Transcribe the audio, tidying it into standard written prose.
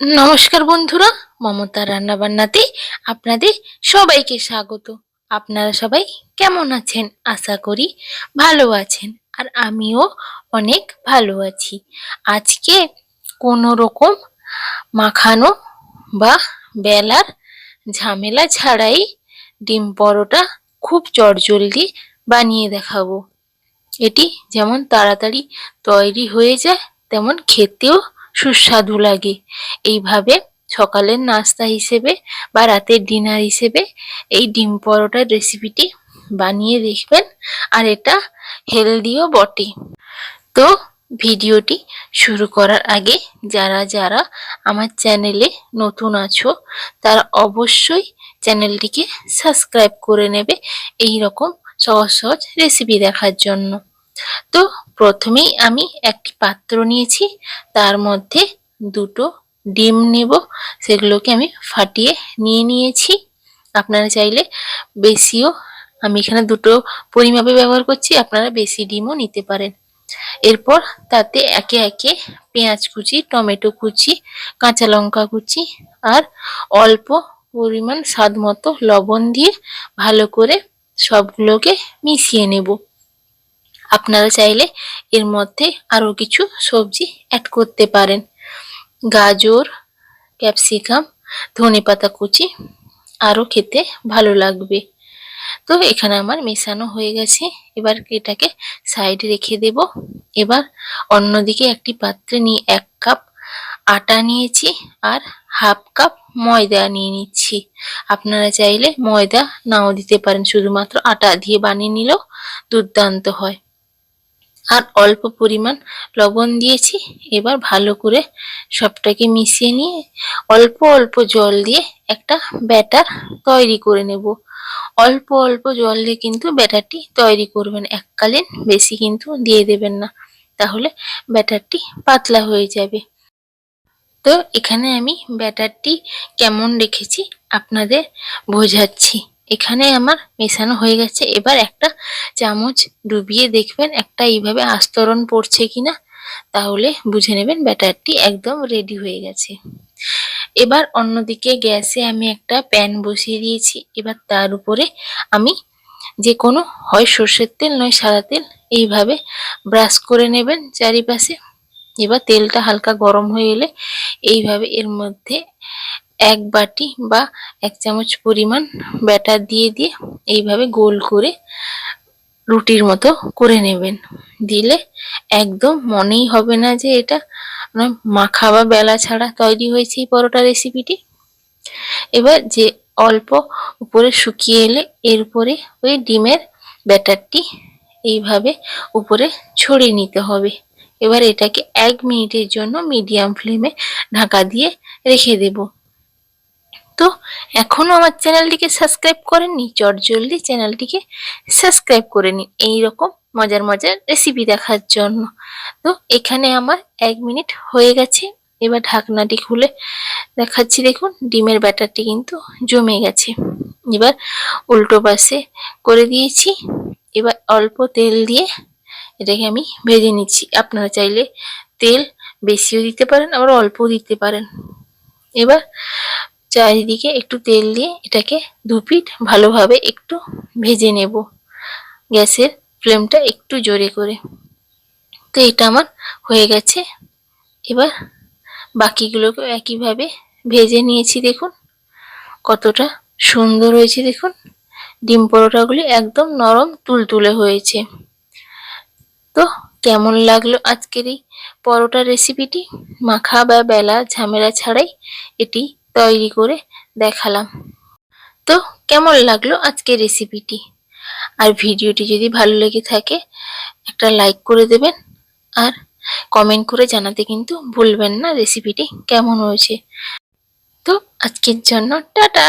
নমস্কার বন্ধুরা, মমতা রান্নাবান্নাতে আপনাদের সবাইকে স্বাগত। আপনারা সবাই কেমন আছেন? আশা করি ভালো আছেন, আর আমিও অনেক ভালো আছি। আজকে কোনো রকম মাখানো বা বেলার ঝামেলা ছাড়াই ডিম পরোটা খুব চটজলদি বানিয়ে দেখাবো। এটি যেমন তাড়াতাড়ি তৈরি হয়ে যায়, তেমন খেতেও সুস্বাদু লাগে। এইভাবে সকালের নাস্তা হিসেবে বা রাতের ডিনার হিসেবে এই ডিম পরোটার রেসিপিটি বানিয়ে দেখবেন, আর এটা হেলদিও বটে। তো ভিডিওটি শুরু করার আগে যারা যারা আমার চ্যানেলে নতুন আছো, তারা অবশ্যই চ্যানেলটিকে সাবস্ক্রাইব করে নেবে এই রকম সহজ সহজ রেসিপি দেখার জন্য। তো প্রথমেই আমি একটি পাত্র নিয়েছি, তার মধ্যে দুটো ডিম নেব, সেগুলোকে আমি ফাটিয়ে নিয়েছি। আপনারা চাইলে বেশিও, আমি এখানে দুটো পরিমাপে ব্যবহার করছি, আপনারা বেশি ডিমও নিতে পারেন। এরপর তাতে একে একে পেঁয়াজ কুচি, টমেটো কুচি, কাঁচা লঙ্কা কুচি আর অল্প পরিমাণ স্বাদ মতো লবণ দিয়ে ভালো করে সবগুলোকে মিশিয়ে নেব। আপনারা চাইলে এর মধ্যে আরও কিছু সবজি অ্যাড করতে পারেন, গাজর, ক্যাপসিকাম, ধনেপাতা কুচি, আরও খেতে ভালো লাগবে। তো এখানে আমার মেশানো হয়ে গেছে, এবার এটাকে সাইডে রেখে দেব। এবার অন্যদিকে একটি পাত্রে নিয়ে 1 কাপ আটা নিয়েছি আর হাফ কাপ ময়দা নিয়ে নিচ্ছি। আপনারা চাইলে ময়দা নাও দিতে পারেন, শুধুমাত্র আটা দিয়ে বানিয়ে নিলেও দুর্দান্ত হয়। আর অল্প পরিমাণ লবণ দিয়েছি। এবার ভালো করে সবটাকে মিশিয়ে নিয়ে অল্প অল্প জল দিয়ে একটা ব্যাটার তৈরি করে নেব। অল্প অল্প জল দিয়ে কিন্তু ব্যাটারটি তৈরি করবেন, এককালীন বেশি কিন্তু দিয়ে দেবেন না, তাহলে ব্যাটারটি পাতলা হয়ে যাবে। তো এখানে আমি ব্যাটারটি কেমন রেখেছি আপনাদের বোঝাচ্ছি। এখানে আমার মেশানো হয়ে গেছে। এবার একটা চামচ ডুবিয়ে দেখবেন একটা এইভাবে আস্তরণ পড়ছে কিনা, তাহলে বুঝে নেবেন ব্যাটারটি একদম রেডি হয়ে গেছে। এবার অন্যদিকে গ্যাসে আমি একটা প্যান বসিয়ে দিয়েছি। এবার তার উপরে আমি যে কোনো হয় সর্ষের তেল নয় সাদা তেল এইভাবে ব্রাশ করে নেবেন চারিপাশে। এবার তেলটা হালকা গরম হয়ে এলে এইভাবে এর মধ্যে 1 বাটি বা 1 চামচ পরিমাণ ব্যাটার দিয়ে এইভাবে গোল করে রুটির মতো করে নেবেন। দিলে একদম মনেই হবে না যে এটা মাখা বা বেলা ছাড়া তৈরি হয়েছে এই পরোটা রেসিপিটি। এবার যে অল্প উপরে শুকিয়ে এলে এর উপরে ওই ডিমের ব্যাটারটি এইভাবে উপরে ছড়িয়ে নিতে হবে। এবার এটাকে 1 মিনিটের জন্য মিডিয়াম ফ্লেমে ঢাকা দিয়ে রেখে দেব। তো এখনো আমার চ্যানেলটিকে সাবস্ক্রাইব করেননি, চটজলদি চ্যানেলটিকে সাবস্ক্রাইব করে নিন এইরকম মজার মজার রেসিপি দেখার জন্য। তো এখানে আমার 1 মিনিট হয়ে গেছে। এবার ঢাকনাটি খুলে দেখাচ্ছি, দেখুন ডিমের ব্যাটারটি কিন্তু জমে গেছে। এবার উল্টো পাশে করে দিয়েছি। এবার অল্প তেল দিয়ে এটাকে আমি ভেজে নিচ্ছি। আপনারা চাইলে তেল বেশিও দিতে পারেন, আবার অল্পও দিতে পারেন। এবার চারিদিকে একটু তেল দিয়ে এটাকে 2 পিঠ ভালোভাবে একটু ভেজে নেব, গ্যাসের ফ্লেমটা একটু জোরে করে। তো এটা আমার হয়ে গেছে। এবার বাকিগুলোকে একইভাবে ভেজে নিয়েছি। দেখুন কতটা সুন্দর হয়েছে, দেখুন ডিম পরোটাগুলি একদম নরম তুলতুলে হয়েছে। তো কেমন লাগলো আজকের এই পরোটা রেসিপিটি? মাখা বা বেলা ঝামেলা ছাড়াই এটি তৈরি করে দেখালাম। তো কেমন লাগলো আজকের রেসিপিটি? আর ভিডিওটি যদি ভালো লেগে থাকে একটা লাইক করে দেবেন, আর কমেন্ট করে জানাতে কিন্তু ভুলবেন না রেসিপিটি কেমন হয়েছে। তো আজকের জন্য টাটা।